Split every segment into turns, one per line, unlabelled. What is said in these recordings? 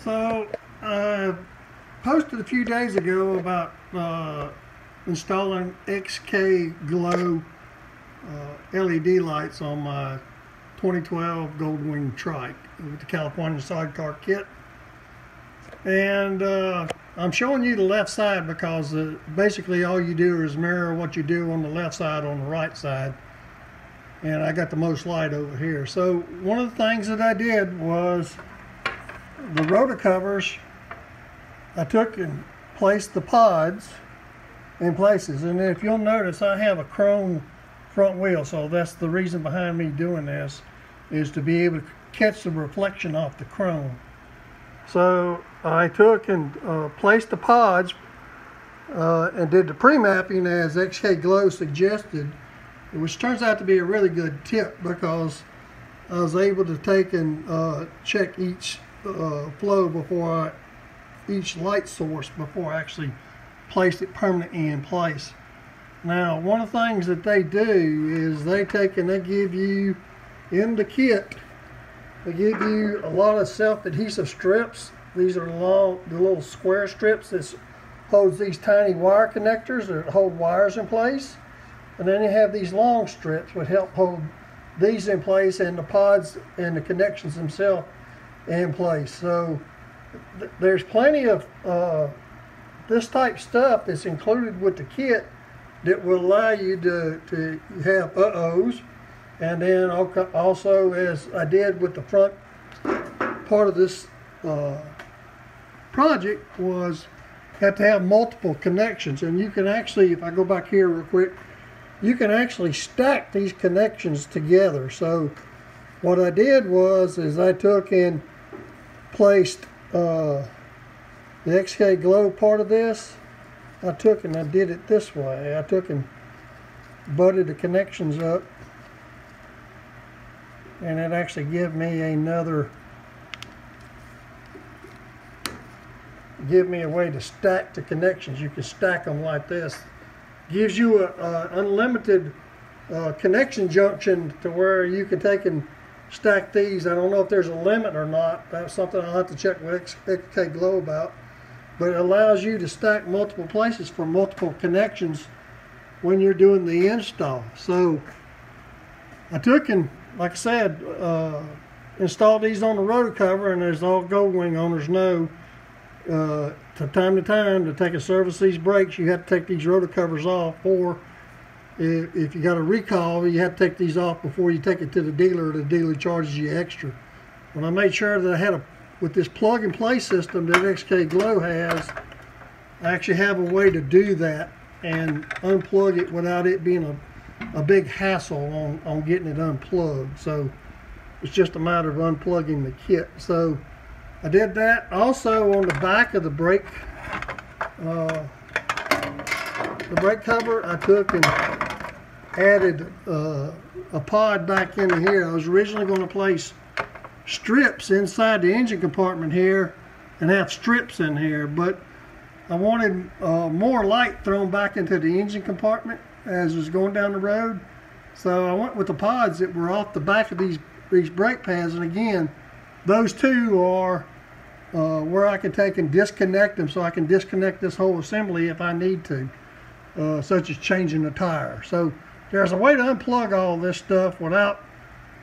So, I posted a few days ago about installing XK Glow LED lights on my 2012 Goldwing trike with the California sidecar kit. And I'm showing you the left side because basically all you do is mirror what you do on the left side on the right side. And I got the most light over here. So one of the things that I did was the rotor covers, I took and placed the pods in places. And if you'll notice, I have a chrome front wheel, so that's the reason behind me doing this, is to be able to catch the reflection off the chrome. So I took and placed the pods and did the pre-mapping as XK Glow suggested, which turns out to be a really good tip because I was able to take and check each flow each light source before I actually placed it permanently in place. Now, one of the things that they do is they take and they give you in the kit, they give you a lot of self-adhesive strips. These are the little square strips that holds these tiny wire connectors that hold wires in place. And then you have these long strips which help hold these in place and the pods and the connections themselves in place. So there's plenty of this type stuff that's included with the kit that will allow you to have uh-ohs. And then also, as I did with the front part of this project, was had to have multiple connections. And you can actually, if I go back here real quick, you can actually stack these connections together. So what I did was I took and placed the XK Glow part of this. I took and I did it this way. I took and butted the connections up, and it actually gave me a way to stack the connections. You can stack them like this. Gives you an unlimited connection junction to where you can take and stack these. I don't know if there's a limit or not. That's something I'll have to check with XK Glow about. But it allows you to stack multiple places for multiple connections when you're doing the install. So I took and, like I said, installed these on the rotor cover, and as all Goldwing owners know, from time to time, to take and service these brakes, you have to take these rotor covers off, or if you got a recall, you have to take these off before you take it to the dealer. The dealer charges you extra. When I made sure that I had with this plug and play system that XK Glow has, I actually have a way to do that and unplug it without it being a big hassle on getting it unplugged. So it's just a matter of unplugging the kit. So I did that. Also on the back of the brake cover, I took and added a pod back into here. I was originally going to place strips inside the engine compartment here and have strips in here, but I wanted more light thrown back into the engine compartment as it was going down the road. So I went with the pods that were off the back of these brake pads, and again, those two are where I can take and disconnect them, so I can disconnect this whole assembly if I need to, such as changing the tire. So there's a way to unplug all this stuff without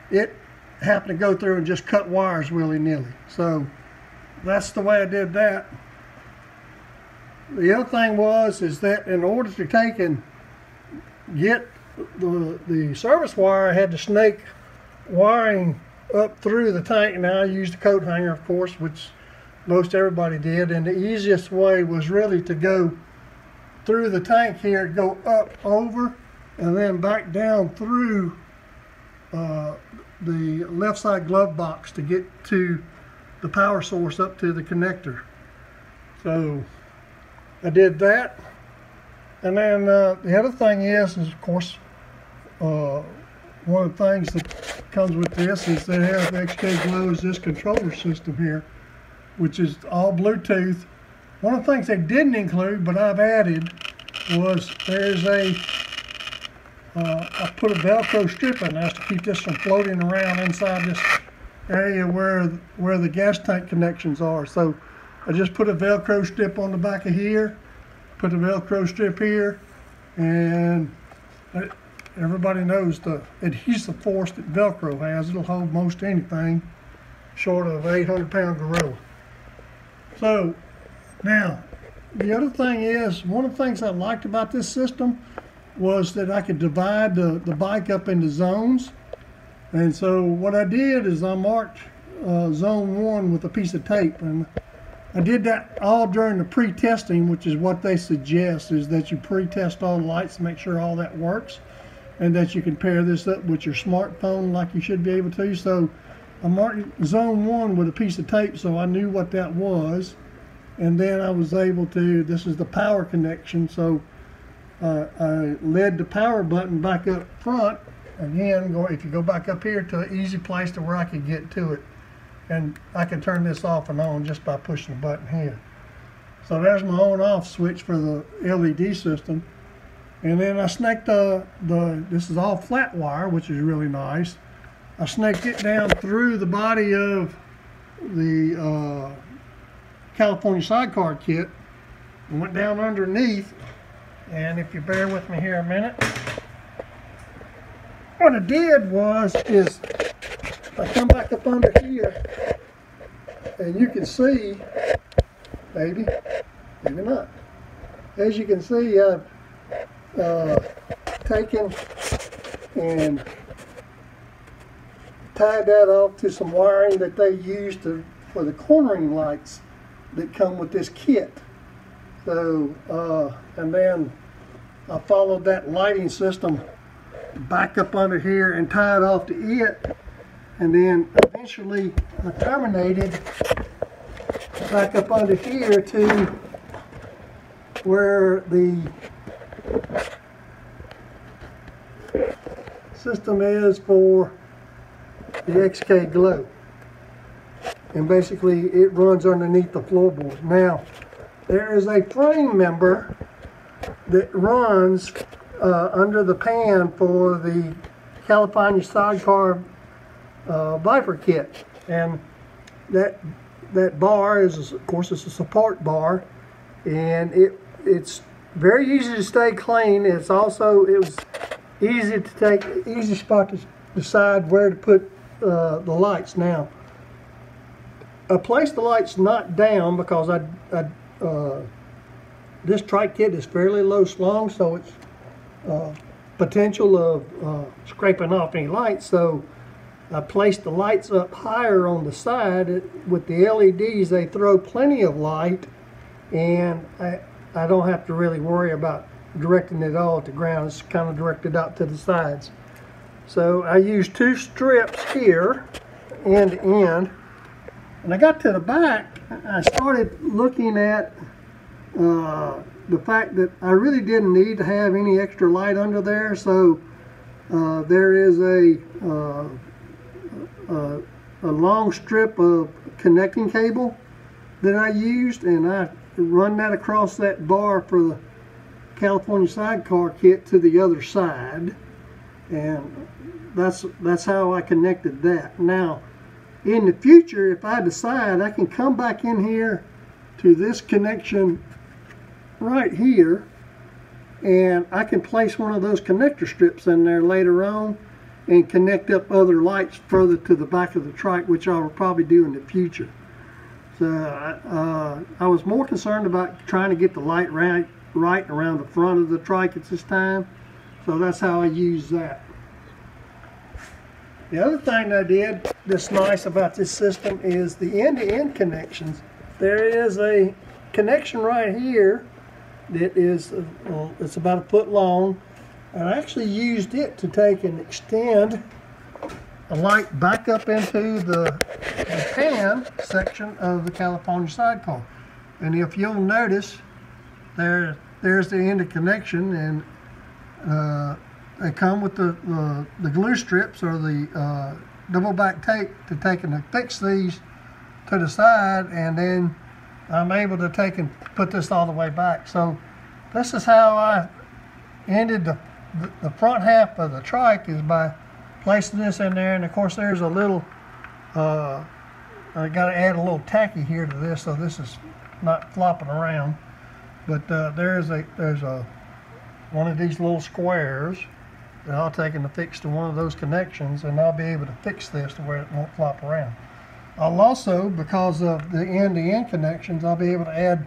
it having to go through and just cut wires willy-nilly. So that's the way I did that. The other thing is that in order to take and get the service wire, I had to snake wiring up through the tank. Now I used a coat hanger, of course, which most everybody did, and the easiest way was really to go through the tank here, go up over, and then back down through the left side glove box to get to the power source up to the connector. So I did that. And then the other thing is of course, one of the things that comes with this is they have XK Glow is this controller system here, which is all Bluetooth. One of the things they didn't include, but I've added, was there's I put a Velcro strip in there to keep this from floating around inside this area where the gas tank connections are. So I just put a Velcro strip on the back of here, put a Velcro strip here, and everybody knows the adhesive force that Velcro has. It'll hold most anything short of an 800-pound gorilla. So now, the other thing is, one of the things I liked about this system was that I could divide the bike up into zones. And so what I did is I marked zone 1 with a piece of tape, and I did that all during the pre-testing, which is what they suggest, is that you pre-test all the lights to make sure all that works, and that you can pair this up with your smartphone like you should be able to. So I marked zone 1 with a piece of tape so I knew what that was, and then I was able to, this is the power connection, so I led the power button back up front. Again, if you go back up here to an easy place to where I could get to it, and I can turn this off and on just by pushing the button here. So there's my on-off switch for the LED system. And then I snaked this is all flat wire, which is really nice. I snaked it down through the body of the California sidecar kit and went down underneath. And if you bear with me here a minute, what I did is I come back up under here, and you can see, maybe not. As you can see, I've taken and tied that off to some wiring that they use for the cornering lights that come with this kit. So, and then I followed that lighting system back up under here and tied off to it, and then eventually I terminated back up under here to where the system is for the XK Glow, and basically it runs underneath the floorboard. Now there is a frame member that runs under the pan for the California sidecar Viper kit, and that bar is, of course, it's a support bar, and it's very easy to stay clean. It was easy spot to decide where to put the lights. Now I placed the lights not down because this trike kit is fairly low slung, so it's potential of scraping off any lights. So I placed the lights up higher on the side. With the LEDs, they throw plenty of light, and I don't have to really worry about directing it all to ground. It's kind of directed out to the sides. So I used 2 strips here, end to end. When I got to the back, I started looking at the fact that I really didn't need to have any extra light under there. So there is a long strip of connecting cable that I used, and I run that across that bar for the California sidecar kit to the other side, and that's how I connected that. Now in the future, if I decide, I can come back in here to this connection right here, and I can place one of those connector strips in there later on and connect up other lights further to the back of the trike, which I will probably do in the future. So I was more concerned about trying to get the light right around the front of the trike at this time, so that's how I use that. The other thing I did that's nice about this system is the end-to-end connections. There is a connection right here that is it's about 1 foot long, and I actually used it to take and extend a light back up into the pan section of the California sidecar. And if you'll notice, there's the end of connection, and they come with the glue strips or the double back tape to take and fix these to the side, and then I'm able to take and put this all the way back. So this is how I ended the front half of the trike, is by placing this in there. And of course there's a little I got to add a little tacky here to this so this is not flopping around. But there's one of these little squares that I'll take and affix to one of those connections, and I'll be able to fix this to where it won't flop around. I'll also, because of the end-to-end connections, I'll be able to add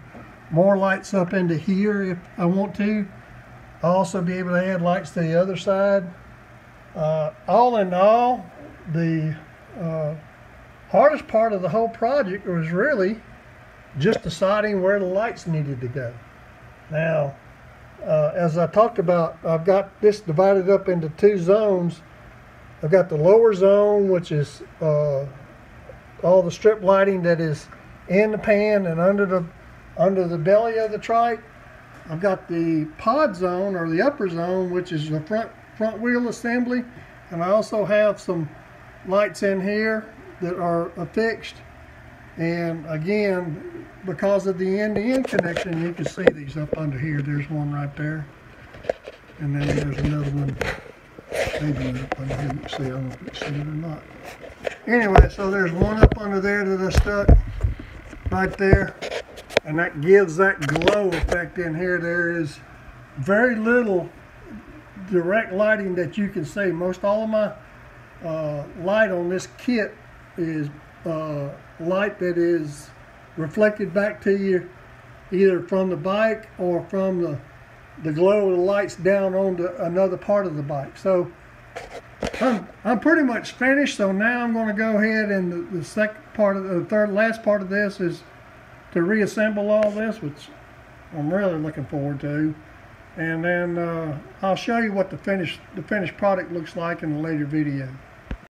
more lights up into here if I want to. I'll also be able to add lights to the other side. All in all, the hardest part of the whole project was really just deciding where the lights needed to go. Now, as I talked about, I've got this divided up into two zones. I've got the lower zone, which is all the strip lighting that is in the pan and under the belly of the trike. I've got the pod zone, or the upper zone, which is the front wheel assembly, and I also have some lights in here that are affixed. And again, because of the end-to-end connection, you can see these up under here. There's one right there, and then there's another one maybe up under here. You can see, I don't know if you can see it or not. Anyway, so there's one up under there that I stuck right there, and that gives that glow effect in here. There is very little direct lighting that you can see. Most all of my light on this kit is light that is reflected back to you either from the bike or from the glow of the lights down onto another part of the bike. So I'm pretty much finished. So now I'm going to go ahead, and the second part of the last part of this is to reassemble all this, which I'm really looking forward to. And then I'll show you what the finished product looks like in a later video.